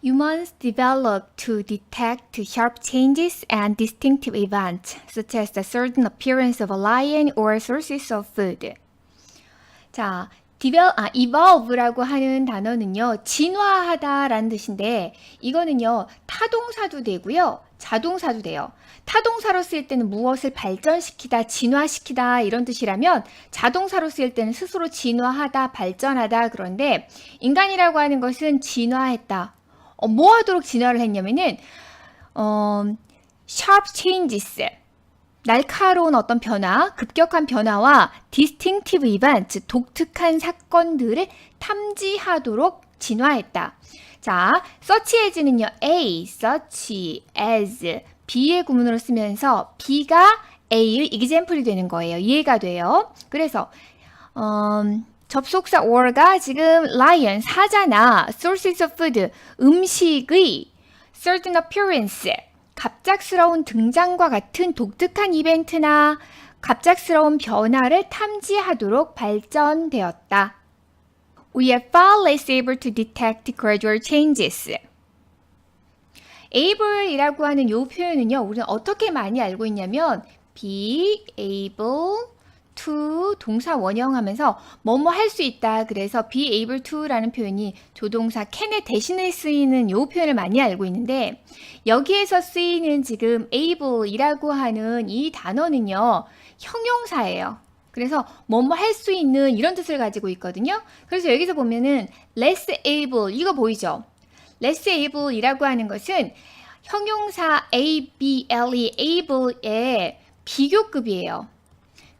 Humans develop to detect sharp changes and distinctive events, such as the sudden appearance of a lion or sources of food. 자, evolve라고 하는 단어는요, 진화하다라는 뜻인데, 이거는요, 타동사도 되고요, 자동사도 돼요. 타동사로 쓰일 때는 무엇을 발전시키다, 진화시키다 이런 뜻이라면 자동사로 쓰일 때는 스스로 진화하다, 발전하다 그런데 인간이라고 하는 것은 진화했다. 뭐 하도록 진화를 했냐면은 sharp changes, 날카로운 어떤 변화, 급격한 변화와 distinctive events, 독특한 사건들을 탐지하도록 진화했다. 자, such as는요, A, such as, B의 구문으로 쓰면서 B가 A의 example이 되는 거예요. 이해가 돼요. 그래서 접속사 or가 지금 lion, 사자나 sources of food, 음식의 sudden appearance, 갑작스러운 등장과 같은 독특한 이벤트나 갑작스러운 변화를 탐지하도록 발전되었다. We are far less able to detect gradual changes. able이라고 하는 이 표현은요, 우리는 어떻게 많이 알고 있냐면 be able to 동사 원형하면서 뭐뭐 할 수 있다. 그래서 be able to라는 표현이 조동사 can에 대신에 쓰이는 이 표현을 많이 알고 있는데 여기에서 쓰이는 지금 able이라고 하는 이 단어는요, 형용사예요. 그래서 뭐뭐 할 수 있는 이런 뜻을 가지고 있거든요. 그래서 여기서 보면은 less able 이거 보이죠? less able이라고 하는 것은 형용사 able이 able의 비교급이에요.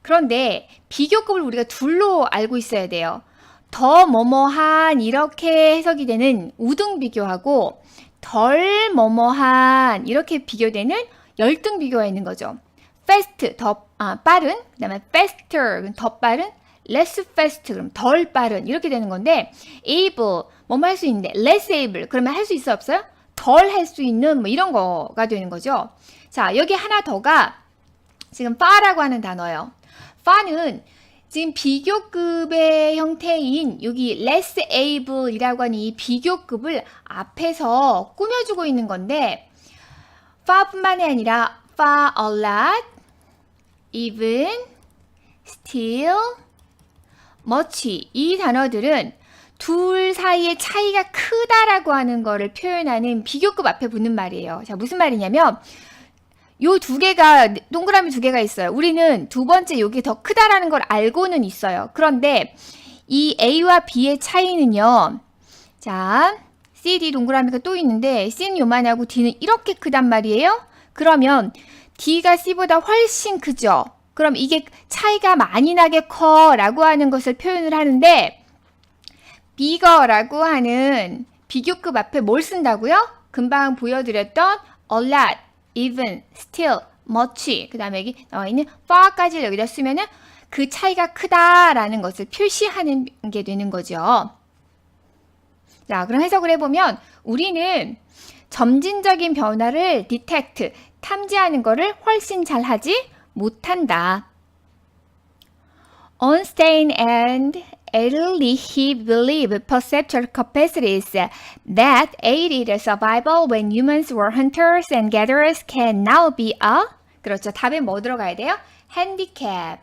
그런데 비교급을 우리가 둘로 알고 있어야 돼요. 더 뭐뭐한 이렇게 해석이 되는 우등 비교하고 덜 뭐뭐한 이렇게 비교되는 열등 비교가 있는 거죠. fast 더 빠른, 그다음에 faster 더 빠른, less fast 그럼 덜 빠른 이렇게 되는 건데 able 뭐뭐 할 수 있는데 less able 그러면 할 수 있어 없어요? 덜 할 수 있는 뭐 이런 거가 되는 거죠. 자, 여기 하나 더가 지금 far라고 하는 단어예요. far는 지금 비교급의 형태인 여기 less able이라고 하는 이 비교급을 앞에서 꾸며주고 있는 건데 far뿐만이 아니라 far a lot, even, still, much 이 단어들은 둘 사이의 차이가 크다라고 하는 거를 표현하는 비교급 앞에 붙는 말이에요. 자, 무슨 말이냐면 요 두 개가 동그라미 두 개가 있어요. 우리는 두 번째 요게 더 크다라는 걸 알고는 있어요. 그런데 이 A와 B의 차이는요. 자, C, D 동그라미가 또 있는데 C는 요만하고 D는 이렇게 크단 말이에요. 그러면 D가 C보다 훨씬 크죠. 그럼 이게 차이가 많이 나게 커 라고 하는 것을 표현을 하는데 bigger라고 하는 비교급 앞에 뭘 쓴다고요? 금방 보여드렸던 a lot, even, still, much 그 다음에 여기 나와 있는 far까지 여기다 쓰면은 그 차이가 크다라는 것을 표시하는 게 되는 거죠. 자, 그럼 해석을 해보면 우리는 점진적인 변화를 detect, 탐지하는 거를 훨씬 잘하지 못한다. Ornstein and Ehrlich believe perceptual capacities that aided survival when humans were hunters and gatherers can now be a 그렇죠. 답에 뭐 들어가야 돼요? handicap.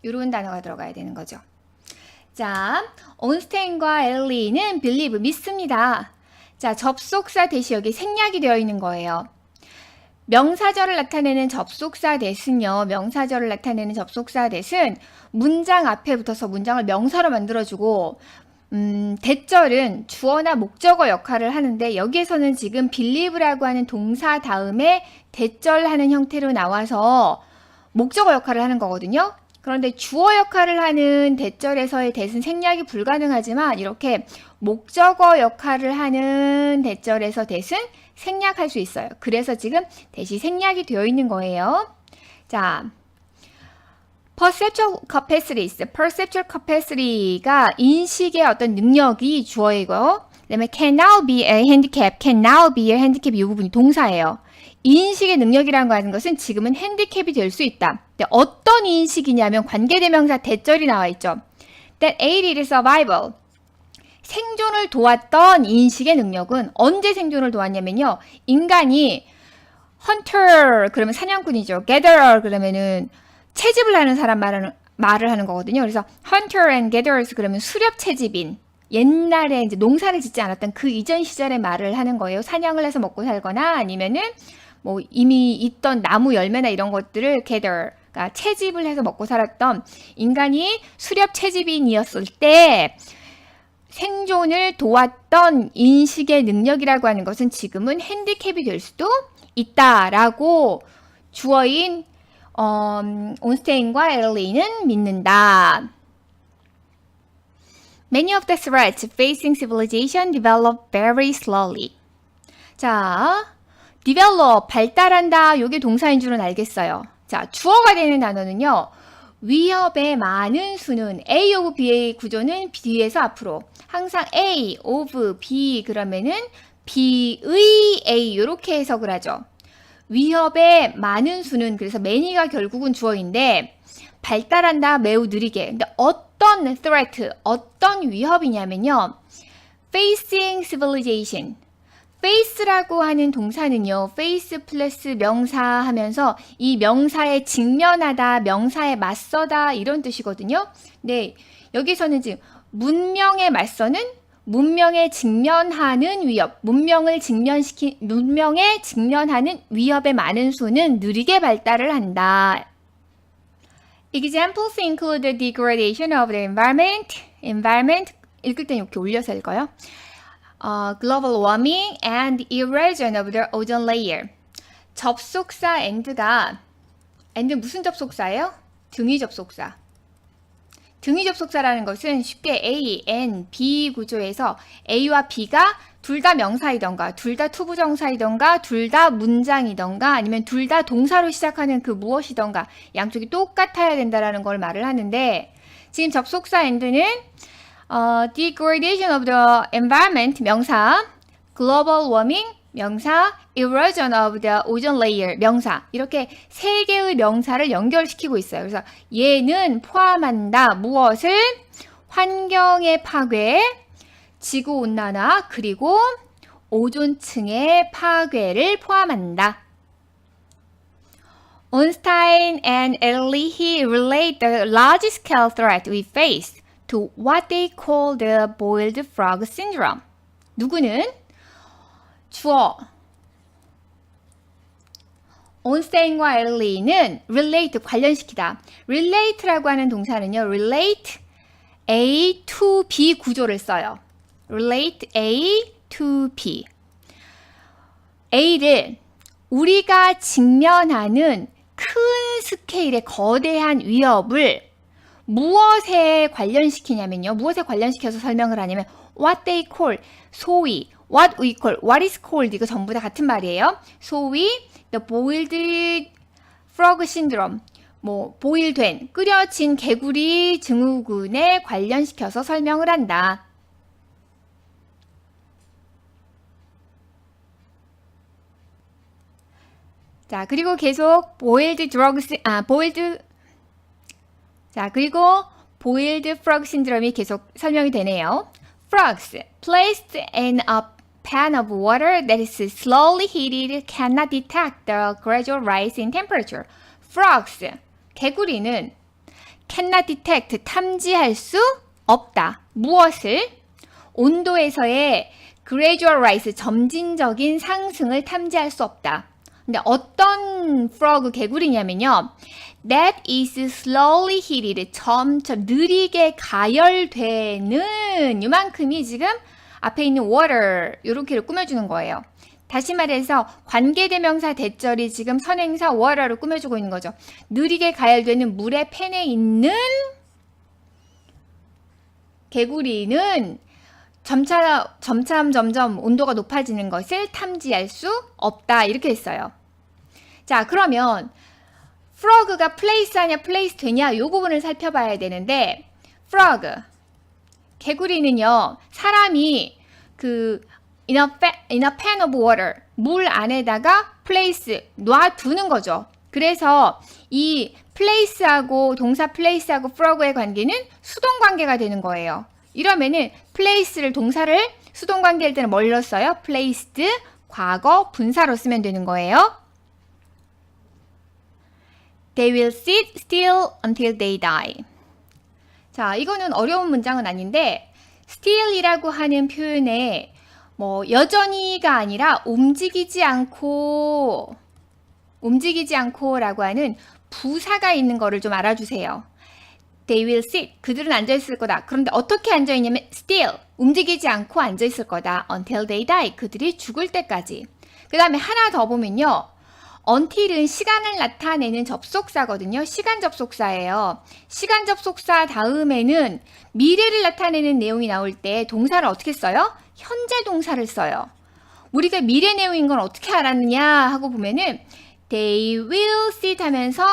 이런 단어가 들어가야 되는 거죠. 자, 온스테인과 엘리는 believe, 믿습니다. 자, 접속사 대시 여기 생략이 되어 있는 거예요. 명사절을 나타내는 접속사 대신요. 명사절을 나타내는 접속사 대신 문장 앞에 붙어서 문장을 명사로 만들어주고 대절은 주어나 목적어 역할을 하는데 여기에서는 지금 believe라고 하는 동사 다음에 대절하는 형태로 나와서 목적어 역할을 하는 거거든요. 그런데 주어 역할을 하는 대절에서의 대신 생략이 불가능하지만 이렇게 목적어 역할을 하는 대절에서 대신 생략할 수 있어요. 그래서 지금 대시 생략이 되어 있는 거예요. 자, perceptual capacity가 인식의 어떤 능력이 주어이고 그다음에 can now be a handicap 이 부분이 동사예요. 인식의 능력이라는 거 하는 것은 지금은 핸디캡이 될 수 있다. 근데 어떤 인식이냐면 관계대명사 대절이 나와 있죠. That aided survival. 생존을 도왔던 인식의 능력은 언제 생존을 도왔냐면요. 인간이 hunter 그러면 사냥꾼이죠. gatherer 그러면은 채집을 하는 사람 말을 하는 거거든요. 그래서 hunter and gatherers 그러면 수렵 채집인. 옛날에 이제 농사를 짓지 않았던 그 이전 시절의 말을 하는 거예요. 사냥을 해서 먹고 살거나 아니면은 뭐 이미 있던 나무 열매나 이런 것들을 gather, 그러니까 채집을 해서 먹고 살았던 인간이 수렵 채집인이었을 때 생존을 도왔던 인식의 능력이라고 하는 것은 지금은 핸디캡이 될 수도 있다라고 주어인 온스테인과 엘리는 믿는다. Many of the threats facing civilization develop very slowly. 자, develop, 발달한다. 요게 동사인 줄은 알겠어요. 자, 주어가 되는 단어는요. 위협의 많은 수는 A of B의 구조는 뒤에서 앞으로. 항상 A of B 그러면은 B의 A 이렇게 해석을 하죠. 위협의 많은 수는 그래서 many가 결국은 주어인데 발달한다 매우 느리게. 근데 어떤 threat, 어떤 위협이냐면요. facing civilization. face라고 하는 동사는요. face 플러스 명사 하면서 이 명사에 직면하다, 명사에 맞서다 이런 뜻이거든요. 네, 여기서는 지금 문명에 맞서는 문명에 직면하는 위협, 문명에 직면하는 위협의 많은 수는 느리게 발달을 한다. Examples include the degradation of the environment, 읽을 땐 이렇게 올려서 읽어요. Global warming and erosion of the ozone layer. 접속사 and가, and 무슨 접속사예요? 등위 접속사. 등위 접속사라는 것은 쉽게 A, N, B 구조에서 A와 B가 둘 다 명사이던가, 둘 다 투부정사이던가, 둘 다 문장이던가, 아니면 둘 다 동사로 시작하는 그 무엇이던가, 양쪽이 똑같아야 된다라는 걸 말을 하는데, 지금 접속사 and는 degradation of the environment 명사, global warming 명사, erosion of the ozone layer 명사 이렇게 세 개의 명사를 연결시키고 있어요. 그래서 얘는 포함한다. 무엇을? 환경의 파괴, 지구온난화 그리고 오존층의 파괴를 포함한다. Ornstein and Ehrlich relate the large-scale threat we face to what they call the boiled frog syndrome. 누구는? 주어. 온스테인과 엘리는 relate, 관련시키다. relate라고 하는 동사는요. relate A to B 구조를 써요. relate A to B. A를 우리가 직면하는 큰 스케일의 거대한 위협을 무엇에 관련시키냐면요. 무엇에 관련시켜서 설명을 하냐면 what they call, 소위 what we call, what is called 이거 전부 다 같은 말이에요. 소위 the boiled frog syndrome, 뭐 보일된, 끓여진 개구리 증후군에 관련시켜서 설명을 한다. 자, 그리고 계속 boiled frog syndrome이 계속 설명이 되네요. Frogs placed in a pan of water that is slowly heated cannot detect the gradual rise in temperature. Frogs, 개구리는 cannot detect, 탐지할 수 없다. 무엇을? 온도에서의 gradual rise, 점진적인 상승을 탐지할 수 없다. 근데 어떤 frog 개구리냐면요. That is slowly heated. 점점 느리게 가열되는 이만큼이 지금 앞에 있는 water 이렇게를 꾸며주는 거예요. 다시 말해서 관계대명사 대절이 지금 선행사 water로 꾸며주고 있는 거죠. 느리게 가열되는 물의 팬에 있는 개구리는 점점 온도가 높아지는 것을 탐지할 수 없다. 이렇게 했어요. 자, 그러면 frog가 place 하냐 place 되냐 이 부분을 살펴봐야 되는데 frog, 개구리는요. 사람이 in a pan of water, 물 안에다가 place, 놔두는 거죠. 그래서 이 place하고 동사 place하고 frog의 관계는 수동 관계가 되는 거예요. 이러면은 place를 동사를 수동관계일 때는 뭘로 써요? placed 과거 분사로 쓰면 되는 거예요. They will sit still until they die. 자, 이거는 어려운 문장은 아닌데 still이라고 하는 표현에 뭐 여전히가 아니라 움직이지 않고라고 하는 부사가 있는 거를 좀 알아주세요. They will sit. 그들은 앉아있을 거다. 그런데 어떻게 앉아있냐면 still. 움직이지 않고 앉아있을 거다. Until they die. 그들이 죽을 때까지. 그 다음에 하나 더 보면요. until은 시간을 나타내는 접속사거든요. 시간 접속사예요. 시간 접속사 다음에는 미래를 나타내는 내용이 나올 때 동사를 어떻게 써요? 현재 동사를 써요. 우리가 미래 내용인 건 어떻게 알았느냐 하고 보면은 They will sit 하면서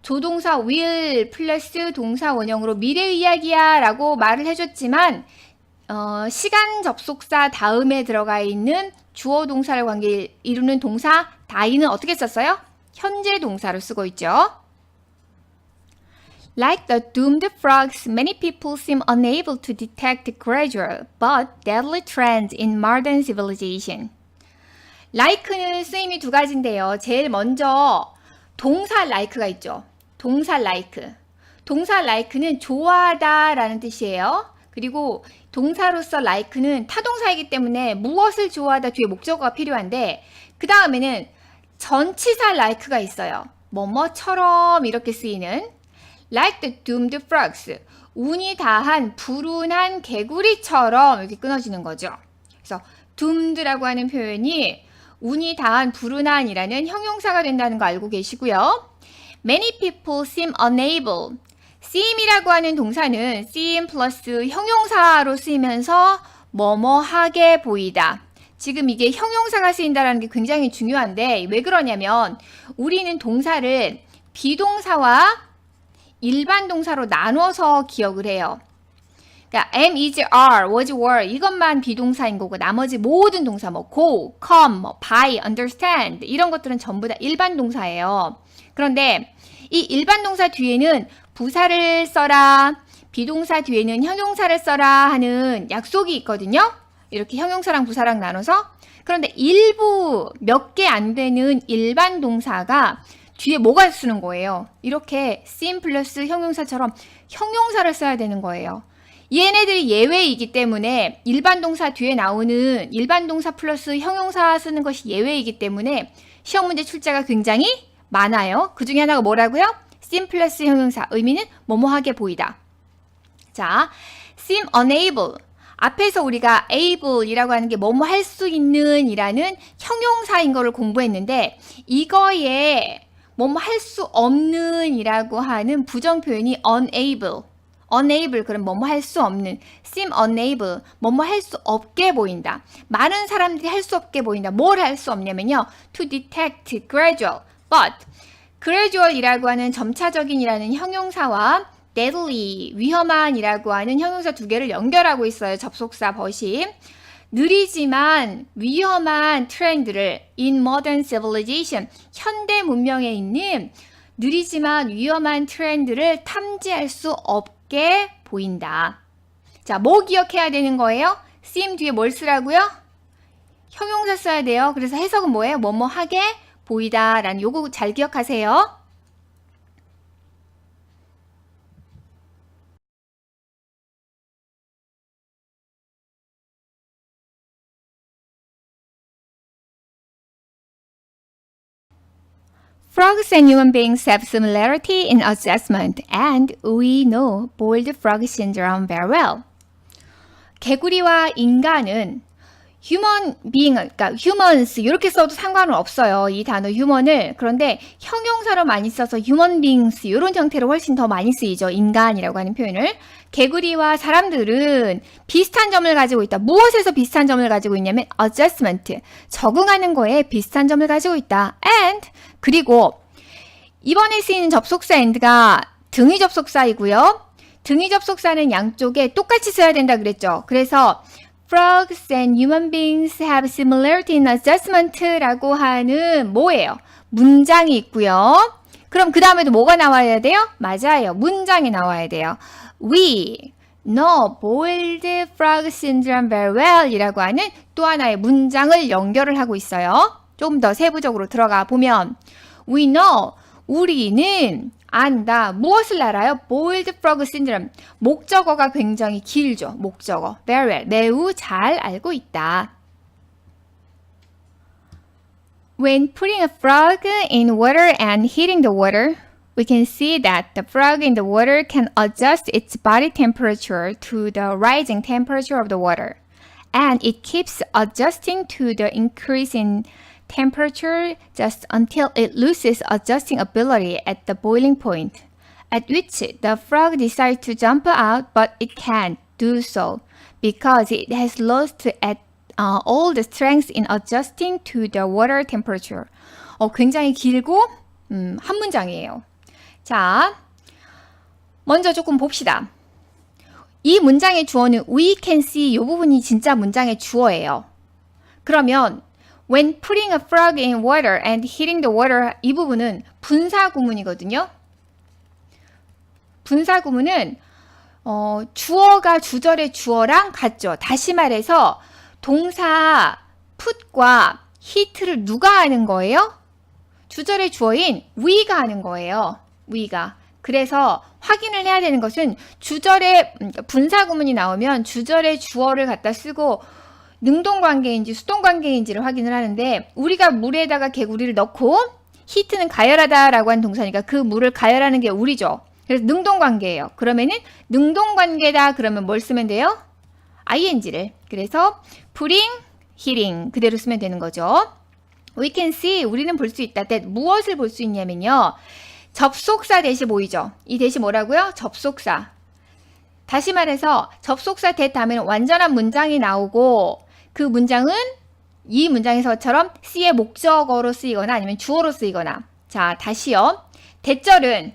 조동사 will 플러스 동사 원형으로 미래 이야기야 라고 말을 해줬지만 시간 접속사 다음에 들어가 있는 주어 동사를 관계 이루는 동사 die는 어떻게 썼어요? 현재 동사로 쓰고 있죠. Like the doomed frogs, many people seem unable to detect gradual but deadly trends in modern civilization. like는 쓰임이 두 가지인데요. 제일 먼저 동사 like가 있죠. 동사 like. 동사 like는 좋아하다 라는 뜻이에요. 그리고 동사로서 like는 타동사이기 때문에 무엇을 좋아하다 뒤에 목적어가 필요한데 그 다음에는 전치사 like가 있어요. 뭐뭐처럼 이렇게 쓰이는 like the doomed frogs. 운이 다한 불운한 개구리처럼 이렇게 끊어지는 거죠. 그래서 doomed라고 하는 표현이 운이 다한 불운한이라는 형용사가 된다는 거 알고 계시고요. Many people seem unable. seem이라고 하는 동사는 seem 플러스 형용사로 쓰이면서 뭐뭐하게 보이다. 지금 이게 형용사가 쓰인다는 게 굉장히 중요한데 왜 그러냐면 우리는 동사를 비동사와 일반 동사로 나눠서 기억을 해요. 그러니까 am, is, are, was, were 이것만 비동사인 거고 나머지 모든 동사 뭐 go, come, 뭐 buy, understand 이런 것들은 전부 다 일반 동사예요. 그런데 이 일반 동사 뒤에는 부사를 써라, 비동사 뒤에는 형용사를 써라 하는 약속이 있거든요. 이렇게 형용사랑 부사랑 나눠서. 그런데 일부 몇 개 안 되는 일반 동사가 뒤에 뭐가 쓰는 거예요? 이렇게 seem 플러스 형용사처럼 형용사를 써야 되는 거예요. 얘네들이 예외이기 때문에 일반 동사 뒤에 나오는 일반 동사 플러스 형용사 쓰는 것이 예외이기 때문에 시험 문제 출제가 굉장히 많아요. 그 중에 하나가 뭐라고요? seem 플러스 형용사. 의미는 뭐뭐하게 보이다. 자, seem unable. 앞에서 우리가 able이라고 하는 게 뭐뭐 할 수 있는 이라는 형용사인 거를 공부했는데 이거에 뭐뭐 할 수 없는 이라고 하는 부정 표현이 unable. unable 그럼 뭐뭐 할 수 없는. seem unable 뭐뭐 할 수 없게 보인다. 많은 사람들이 할 수 없게 보인다. 뭘 할 수 없냐면요. to detect gradual. but gradual 이라고 하는 점차적인 이라는 형용사와 deadly, 위험한 이라고 하는 형용사 두 개를 연결하고 있어요. 접속사 버시. 느리지만 위험한 트렌드를 in modern civilization, 현대 문명에 있는 느리지만 위험한 트렌드를 탐지할 수 없게 보인다. 자, 뭐 기억해야 되는 거예요? seem 뒤에 뭘 쓰라고요? 형용사 써야 돼요. 그래서 해석은 뭐예요? 뭐뭐 하게 보이다 라는 요거 잘 기억하세요. Frogs and human beings have similarity in assessment, and we know boiled frog syndrome very well. 개구리와 인간은 human being, 그러니까 humans 이렇게 써도 상관은 없어요. 이 단어 human을. 그런데 형용사로 많이 써서 human beings 이런 형태로 훨씬 더 많이 쓰이죠. 인간이라고 하는 표현을. 개구리와 사람들은 비슷한 점을 가지고 있다. 무엇에서 비슷한 점을 가지고 있냐면 adjustment, 적응하는 거에 비슷한 점을 가지고 있다. and 그리고 이번에 쓰이는 접속사 and가 등위 접속사이고요. 등위 접속사는 양쪽에 똑같이 써야 된다 그랬죠. 그래서 Frogs and human beings have similarity in adjustment라고 하는 뭐예요? 문장이 있고요. 그럼 그 다음에도 뭐가 나와야 돼요? 맞아요. 문장이 나와야 돼요. We, know boiled frog syndrome very well 이라고 하는 또 하나의 문장을 연결을 하고 있어요. 좀 더 세부적으로 들어가 보면 we know 우리는 안다. 무엇을 알아요? boiled frog syndrome. 목적어가 굉장히 길죠. 목적어. very well. 매우 잘 알고 있다. When putting a frog in water and heating the water, we can see that the frog in the water can adjust its body temperature to the rising temperature of the water. And it keeps adjusting to the increase in temperature just until it loses adjusting ability at the boiling point, at which the frog decides to jump out, but it can't do so because it has lost all the strength in adjusting to the water temperature. 굉장히 길고 한 문장이에요. 자, 먼저 조금 봅시다. 이 문장의 주어는 we can see 이 부분이 진짜 문장의 주어예요. 그러면 when putting a frog in water and heating the water 이 부분은 분사구문이거든요. 분사구문은 주어가 주절의 주어랑 같죠. 다시 말해서 동사 put과 heat를 누가 하는 거예요? 주절의 주어인 we가 하는 거예요. we가. 그래서 확인을 해야 되는 것은 주절에 분사구문이 나오면 주절의 주어를 갖다 쓰고 능동관계인지 수동관계인지를 확인을 하는데 우리가 물에다가 개구리를 넣고 히트는 가열하다라고 하는 동사니까 그 물을 가열하는 게 우리죠. 그래서 능동관계예요. 그러면은 능동관계다 그러면 뭘 쓰면 돼요? ing를. 그래서 putting, heating 그대로 쓰면 되는 거죠. We can see 우리는 볼 수 있다. that 무엇을 볼 수 있냐면요. 접속사 대시 보이죠? 이 대시 뭐라고요? 접속사. 다시 말해서 접속사 that 하면 완전한 문장이 나오고 그 문장은 이 문장에서처럼 C의 목적어로 쓰이거나 아니면 주어로 쓰이거나. 자, 다시요. 대절은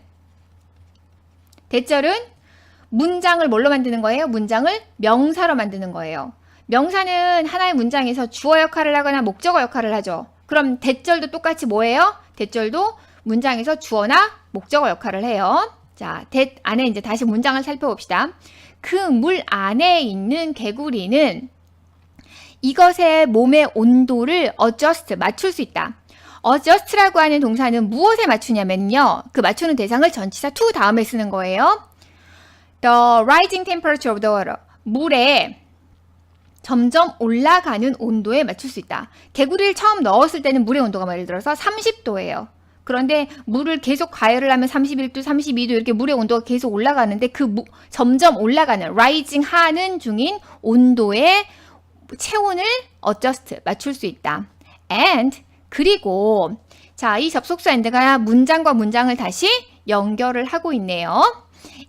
문장을 뭘로 만드는 거예요? 문장을 명사로 만드는 거예요. 명사는 하나의 문장에서 주어 역할을 하거나 목적어 역할을 하죠. 그럼 대절도 똑같이 뭐예요? 대절도 문장에서 주어나 목적어 역할을 해요. 자, that 안에 이제 다시 문장을 살펴봅시다. 그 물 안에 있는 개구리는 이것의 몸의 온도를 adjust, 맞출 수 있다. adjust라고 하는 동사는 무엇에 맞추냐면요. 그 맞추는 대상을 전치사 to 다음에 쓰는 거예요. The rising temperature of the water. 물에 점점 올라가는 온도에 맞출 수 있다. 개구리를 처음 넣었을 때는 물의 온도가 예를 들어서 30도예요. 그런데 물을 계속 가열을 하면 31도, 32도 이렇게 물의 온도가 계속 올라가는데 그 점점 올라가는, rising 하는 중인 온도의 체온을 adjust, 맞출 수 있다. And, 그리고 자, 이 접속사 and가 문장과 문장을 다시 연결을 하고 있네요.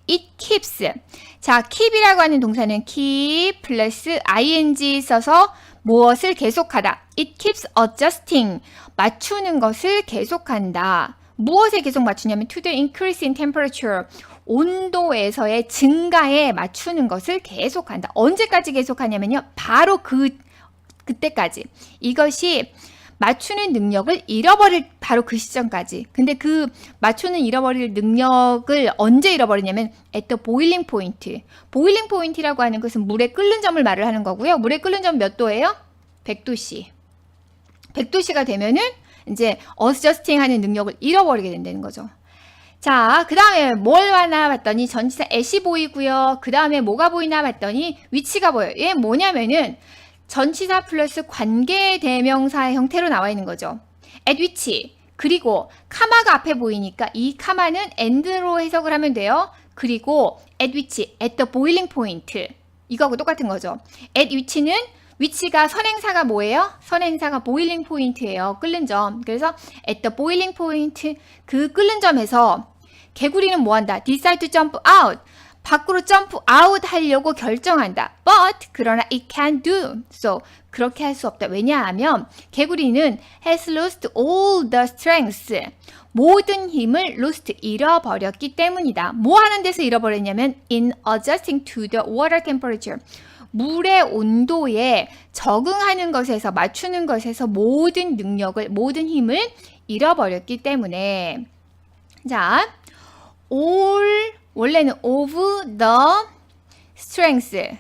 It keeps. 자, keep이라고 하는 동사는 keep 플러스 ing 써서 무엇을 계속하다. It keeps adjusting. 맞추는 것을 계속한다. 무엇에 계속 맞추냐면 to the increase in temperature. 온도에서의 증가에 맞추는 것을 계속한다. 언제까지 계속하냐면요. 바로 그때까지. 이것이 맞추는 능력을 잃어버릴 바로 그 시점까지. 근데 그 맞추는 잃어버릴 능력을 언제 잃어버리냐면 at the boiling point. boiling point이라고 하는 것은 물에 끓는 점을 말을 하는 거고요. 물에 끓는 점 몇 도예요? 100도씨. 100도씨가 되면은 이제 adjusting 하는 능력을 잃어버리게 된다는 거죠. 자, 그 다음에 뭘 하나 봤더니 전치사 at이 보이고요. 그 다음에 뭐가 보이나 봤더니 위치가 보여요. 얘 뭐냐면은 전치사 플러스 관계대명사의 형태로 나와 있는 거죠. at which. 그리고 카마가 앞에 보이니까 이 카마는 and로 해석을 하면 돼요. 그리고 at which, at the boiling point. 이거하고 똑같은 거죠. at which는 위치가 선행사가 뭐예요? 선행사가 boiling point예요. 끓는 점. 그래서 at the boiling point 그 끓는 점에서 개구리는 뭐 한다? decide to jump out. 밖으로 점프 아웃 하려고 결정한다. But 그러나 it can do. So 그렇게 할 수 없다. 왜냐하면 개구리는 has lost all the strength. 모든 힘을 lost 잃어버렸기 때문이다. 뭐 하는 데서 잃어버렸냐면 in adjusting to the water temperature. 물의 온도에 적응하는 것에서 맞추는 것에서 모든 능력을 모든 힘을 잃어버렸기 때문에 자 all 원래는 of the strengths.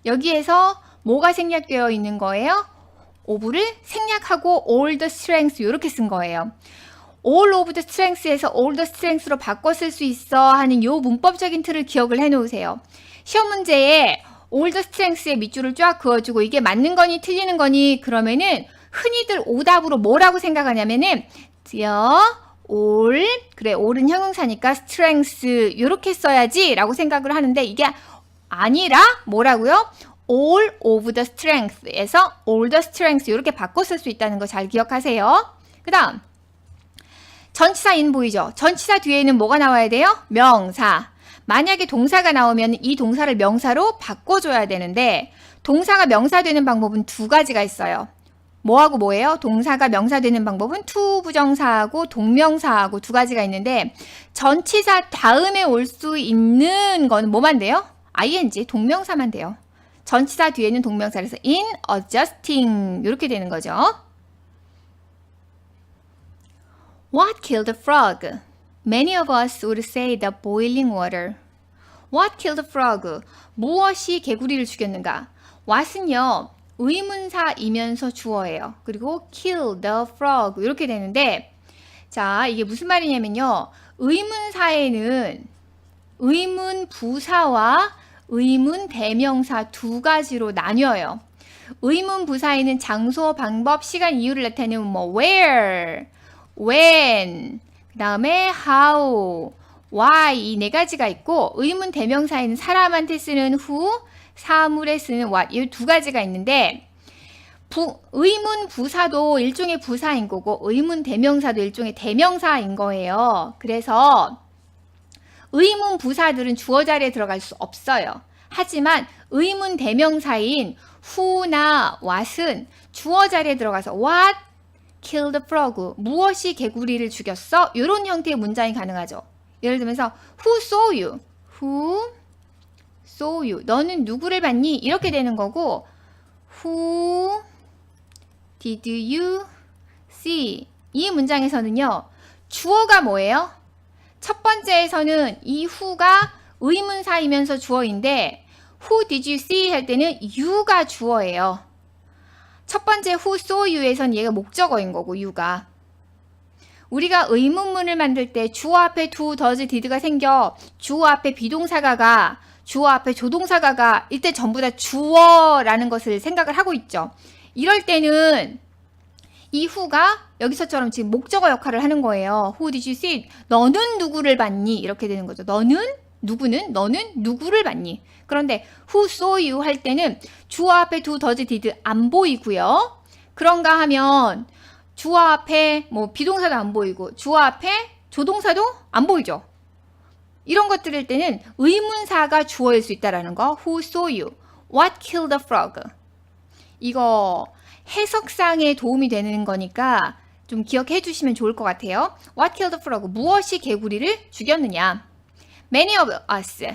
여기에서 뭐가 생략되어 있는 거예요? of를 생략하고 all the strengths 이렇게 쓴 거예요. all of the strengths에서 all the strengths로 바꿔 쓸 수 있어 하는 요 문법적인 틀을 기억을 해 놓으세요. 시험 문제에 all the strengths의 밑줄을 쫙 그어주고 이게 맞는 거니 틀리는 거니 그러면은 흔히들 오답으로 뭐라고 생각하냐면은 all, 그래 all은 형용사니까 strengths 이렇게 써야지 라고 생각을 하는데 이게 아니라 뭐라고요? all of the strengths에서 all the strengths 이렇게 바꿔 쓸 수 있다는 거 잘 기억하세요. 그 다음 전치사 in 보이죠? 전치사 뒤에는 뭐가 나와야 돼요? 명사. 만약에 동사가 나오면 이 동사를 명사로 바꿔줘야 되는데 동사가 명사 되는 방법은 두 가지가 있어요. 뭐하고 뭐예요? 동사가 명사 되는 방법은 to 부정사하고 동명사하고 두 가지가 있는데 전치사 다음에 올 수 있는 건 뭐만 돼요? ing, 동명사만 돼요. 전치사 뒤에는 동명사라서 in adjusting 이렇게 되는 거죠. What killed the frog? Many of us would say the boiling water. What killed the frog? 무엇이 개구리를 죽였는가? what은요, 의문사이면서 주어예요. 그리고 kill the frog 이렇게 되는데 자, 이게 무슨 말이냐면요. 의문사에는 의문 부사와 의문 대명사 두 가지로 나뉘어요. 의문 부사에는 장소, 방법, 시간, 이유를 나타내는 뭐 where, when, 그 다음에 how, why 이 네 가지가 있고 의문 대명사에는 사람한테 쓰는 who, 사물에 쓰는 what 이 두 가지가 있는데 의문 부사도 일종의 부사인 거고 의문 대명사도 일종의 대명사인 거예요. 그래서 의문 부사들은 주어 자리에 들어갈 수 없어요. 하지만 의문 대명사인 who나 what은 주어 자리에 들어가서 what killed the frog 무엇이 개구리를 죽였어? 이런 형태의 문장이 가능하죠. 예를 들면서 who saw you? who saw you? 너는 누구를 봤니? 이렇게 되는 거고 who did you see? 이 문장에서는요. 주어가 뭐예요? 첫 번째에서는 이 who가 의문사이면서 주어인데 who did you see 할 때는 you가 주어예요. 첫 번째 who saw you에선 얘가 목적어인 거고 you가. 우리가 의문문을 만들 때 주어 앞에 do, does, did가 생겨 주어 앞에 비동사가 가, 주어 앞에 조동사가 가 이때 전부 다 주어라는 것을 생각을 하고 있죠. 이럴 때는 이 who가 여기서처럼 지금 목적어 역할을 하는 거예요. Who did you see? 너는 누구를 봤니? 이렇게 되는 거죠. 너는 누구를 봤니? 그런데 who saw you 할 때는 주어 앞에 do, does, did 안 보이고요. 그런가 하면 주어 앞에 뭐 비동사도 안 보이고 주어 앞에 조동사도 안 보이죠. 이런 것들일 때는 의문사가 주어일 수 있다라는 거. Who saw you? What killed the frog? 이거 해석상에 도움이 되는 거니까 좀 기억해 주시면 좋을 것 같아요. What killed the frog? 무엇이 개구리를 죽였느냐? Many of us.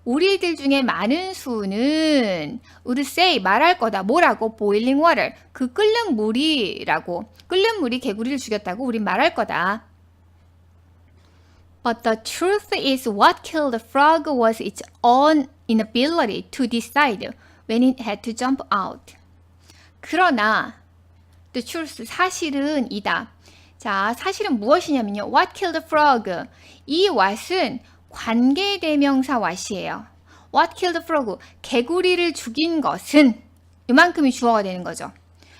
우리들 중에 많은 수는 would say 말할 거다. 뭐라고? Boiling water. 그 끓는 물이라고. 끓는 물이 개구리를 죽였다고 우린 말할 거다. But the truth is what killed the frog was its own inability to decide when it had to jump out. 그러나 the truth, 사실은 이다. 자, 사실은 무엇이냐면요. What killed the frog? 이 what은 관계대명사 what이에요. What killed the frog? 개구리를 죽인 것은 이만큼이 주어가 되는 거죠.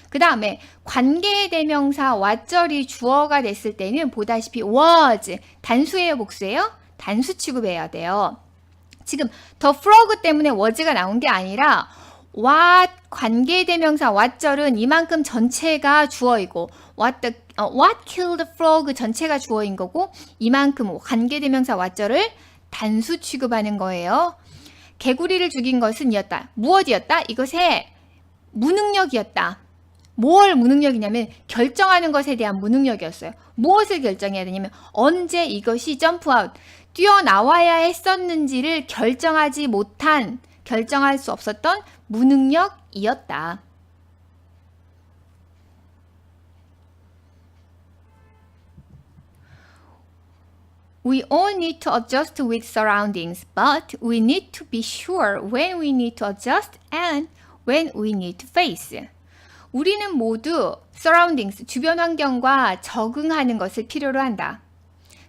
그 다음에 관계대명사 what절이 주어가 됐을 때는 보다시피 was, 단수예요, 복수예요? 단수 취급해야 돼요. 지금 the frog 때문에 was가 나온 게 아니라 what 관계대명사 what절은 이만큼 전체가 주어이고 what killed the frog 전체가 주어인 거고 이만큼 관계대명사 what절을 단수 취급하는 거예요. 개구리를 죽인 것은 이었다. 무엇이었다? 이것의 무능력이었다. 뭘 무능력이냐면 결정하는 것에 대한 무능력이었어요. 무엇을 결정해야 되냐면 언제 이것이 점프아웃, 뛰어나와야 했었는지를 결정할 수 없었던 무능력이었다. We all need to adjust with surroundings, but we need to be sure when we need to adjust and when we need to face. 우리는 모두 surroundings, 주변 환경과 적응하는 것을 필요로 한다.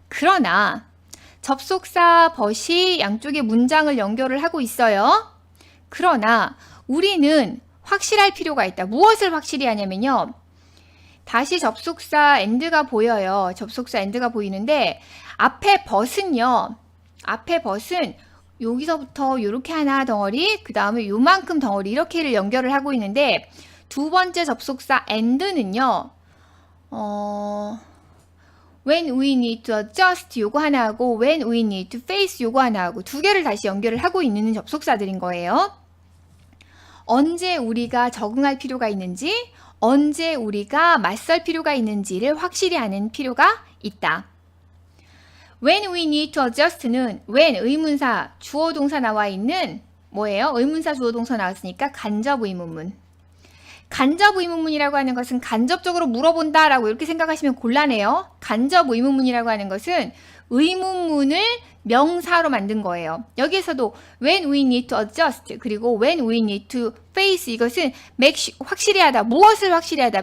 그러나 접속사 but이 양쪽에 문장을 연결을 하고 있어요. 그러나 우리는 확실할 필요가 있다. 무엇을 확실히 하냐면요. 다시 접속사 and가 보여요. 접속사 and가 보이는데 앞에 but은요. 앞에 but은 여기서부터 이렇게 하나 덩어리, 그 다음에 요만큼 덩어리 이렇게를 연결을 하고 있는데 두 번째 접속사 and는요. when we need to adjust 요거 하나 하고 when we need to face 요거 하나 하고 두 개를 다시 연결을 하고 있는 접속사들인 거예요. 언제 우리가 적응할 필요가 있는지, 언제 우리가 맞설 필요가 있는지를 확실히 아는 필요가 있다. When we need to adjust는 when 의문사, 주어 동사 나와 있는 뭐예요? 의문사, 주어 동사 나왔으니까 간접 의문문. 간접 의문문이라고 하는 것은 간접적으로 물어본다라고 이렇게 생각하시면 곤란해요. 간접 의문문이라고 하는 것은 의문문을 명사로 만든 거예요. 여기에서도 when we need to adjust 그리고 when we need to face 이것은 확실히 하다. 무엇을 확실히 하다.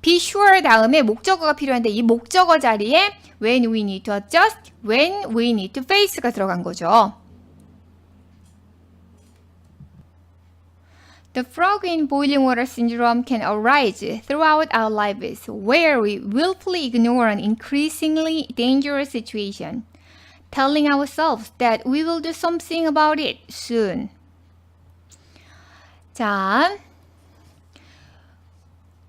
be sure 다음에 목적어가 필요한데 이 목적어 자리에 when we need to adjust, when we need to face가 들어간 거죠. The frog in boiling water syndrome can arise throughout our lives where we willfully ignore an increasingly dangerous situation, telling ourselves that we will do something about it soon. 자,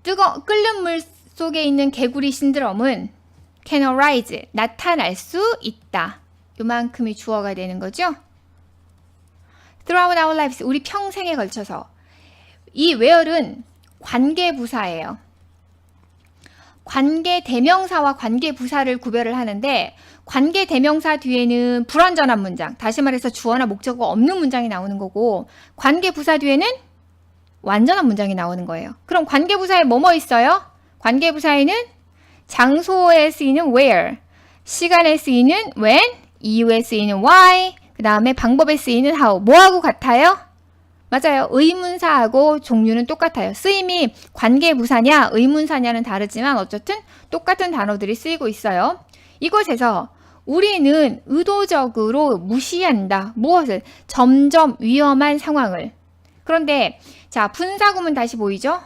끓는 물 속에 있는 개구리 신드롬은 can arise, 나타날 수 있다. 요만큼이 주어가 되는 거죠. Throughout our lives, 우리 평생에 걸쳐서. 이 where은 관계부사예요. 관계대명사와 관계부사를 구별을 하는데 관계대명사 뒤에는 불완전한 문장, 다시 말해서 주어나 목적어 없는 문장이 나오는 거고 관계부사 뒤에는 완전한 문장이 나오는 거예요. 그럼 관계부사에 뭐뭐 있어요? 관계부사에는 장소에 쓰이는 where, 시간에 쓰이는 when, 이유에 쓰이는 why, 그 다음에 방법에 쓰이는 how. 뭐하고 같아요? 맞아요. 의문사하고 종류는 똑같아요. 쓰임이 관계부사냐 의문사냐는 다르지만 어쨌든 똑같은 단어들이 쓰이고 있어요. 이곳에서 우리는 의도적으로 무시한다. 무엇을? 점점 위험한 상황을. 그런데 자, 분사구문 다시 보이죠?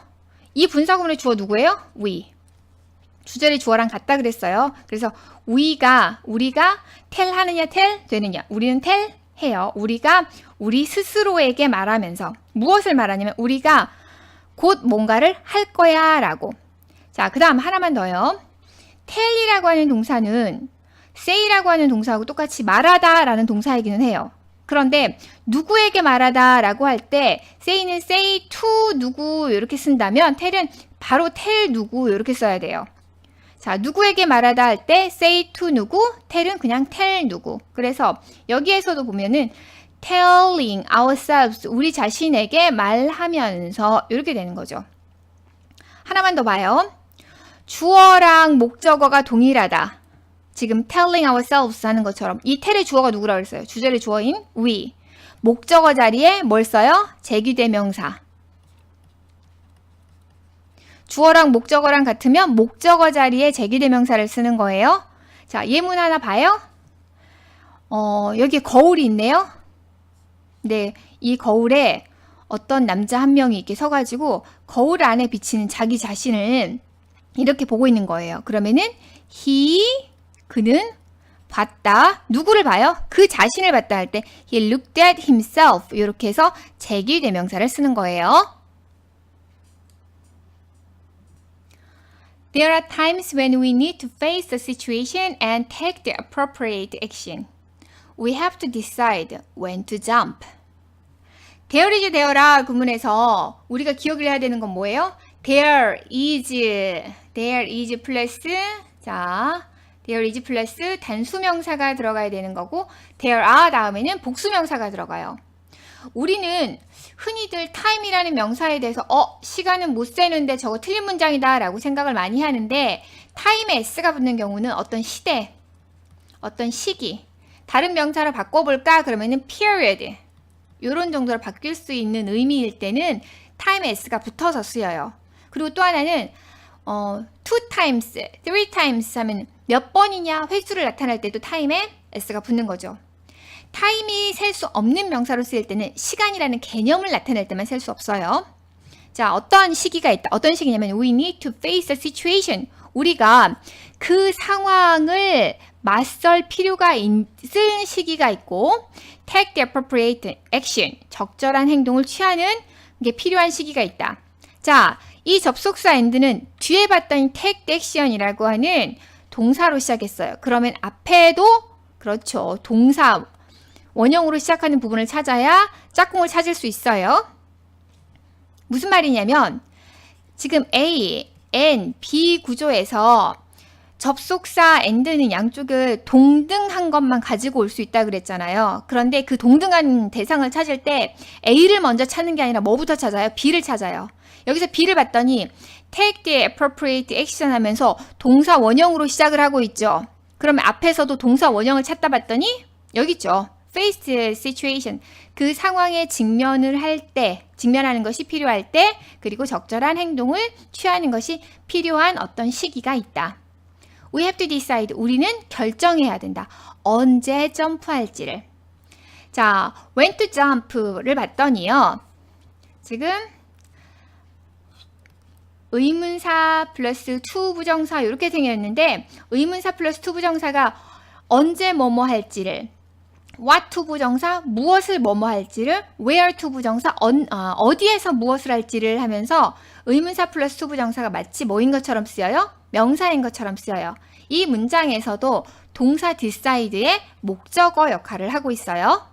이 분사구문의 주어 누구예요? we. 주절의 주어랑 같다 그랬어요. 그래서 우리가 tell 하느냐 tell 되느냐. 우리는 tell 해요. 우리가 우리 스스로에게 말하면서 무엇을 말하냐면 우리가 곧 뭔가를 할 거야 라고. 자, 그 다음 하나만 더요. tell이라고 하는 동사는 say라고 하는 동사하고 똑같이 말하다 라는 동사이기는 해요. 그런데 누구에게 말하다 라고 할 때 say는 say to 누구 이렇게 쓴다면 tell은 바로 tell 누구 이렇게 써야 돼요. 자, 누구에게 말하다 할 때 say to 누구, tell은 그냥 tell 누구. 그래서 여기에서도 보면은 telling ourselves, 우리 자신에게 말하면서 이렇게 되는 거죠. 하나만 더 봐요. 주어랑 목적어가 동일하다. 지금 telling ourselves 하는 것처럼 이 tell의 주어가 누구라고 그랬어요? 주절의 주어인 we. 목적어 자리에 뭘 써요? 제기대명사. 주어랑 목적어랑 같으면 목적어 자리에 제기대명사를 쓰는 거예요. 자, 예문 하나 봐요. 여기 거울이 있네요. 네, 이 거울에 어떤 남자 한 명이 이렇게 서가지고 거울 안에 비치는 자기 자신을 이렇게 보고 있는 거예요. 그러면은 그는 봤다. 누구를 봐요? 그 자신을 봤다 할 때 he looked at himself 이렇게 해서 제기대명사를 쓰는 거예요. There are times when we need to face the situation and take the appropriate action. We have to decide when to jump. There is there라 구문에서 우리가 기억을 해야 되는 건 뭐예요? There is 플러스 자, there is 플러스 단수명사가 들어가야 되는 거고 there are 다음에는 복수명사가 들어가요. 우리는 흔히들 time이라는 명사에 대해서 시간은 못 세는데 저거 틀린 문장이다 라고 생각을 많이 하는데 time에 s가 붙는 경우는 어떤 시대, 어떤 시기. 다른 명사로 바꿔볼까? 그러면은 period. 요런 정도로 바뀔 수 있는 의미일 때는 time s가 붙어서 쓰여요. 그리고 또 하나는 two times, three times 하면 몇 번이냐 횟수를 나타낼 때도 time에 s가 붙는 거죠. 타임이 셀 수 없는 명사로 쓰일 때는 시간이라는 개념을 나타낼 때만 셀 수 없어요. 자, 어떤 시기가 있다. 어떤 시기냐면 we need to face a situation. 우리가 그 상황을 맞설 필요가 있는 시기가 있고 take the appropriate action. 적절한 행동을 취하는 게 필요한 시기가 있다. 자, 이 접속사 and는 뒤에 봤던 take the action이라고 하는 동사로 시작했어요. 그러면 앞에도 그렇죠. 동사 원형으로 시작하는 부분을 찾아야 짝꿍을 찾을 수 있어요. 무슨 말이냐면 지금 A, N, B 구조에서 접속사 and는 양쪽을 동등한 것만 가지고 올 수 있다 그랬잖아요. 그런데 그 동등한 대상을 찾을 때 A를 먼저 찾는 게 아니라 뭐부터 찾아요? B를 찾아요. 여기서 B를 봤더니 take the appropriate action 하면서 동사 원형으로 시작을 하고 있죠. 그러면 앞에서도 동사 원형을 찾다 봤더니 여기 있죠. face the situation. 그 상황에 직면하는 것이 필요할 때, 그리고 적절한 행동을 취하는 것이 필요한 어떤 시기가 있다. We have to decide. 우리는 결정해야 된다. 언제 점프할지를. 자, when to jump를 봤더니요. 지금 의문사 플러스 to 부정사 이렇게 생겼는데 의문사 플러스 to 부정사가 언제 뭐뭐 할지를, what to 부정사 무엇을 뭐뭐 할지를, where to 부정사 어디에서 무엇을 할지를 하면서 의문사 플러스 to 부정사가 마치 뭐인 것처럼 쓰여요? 명사인 것처럼 쓰여요. 이 문장에서도 동사 decide의 목적어 역할을 하고 있어요.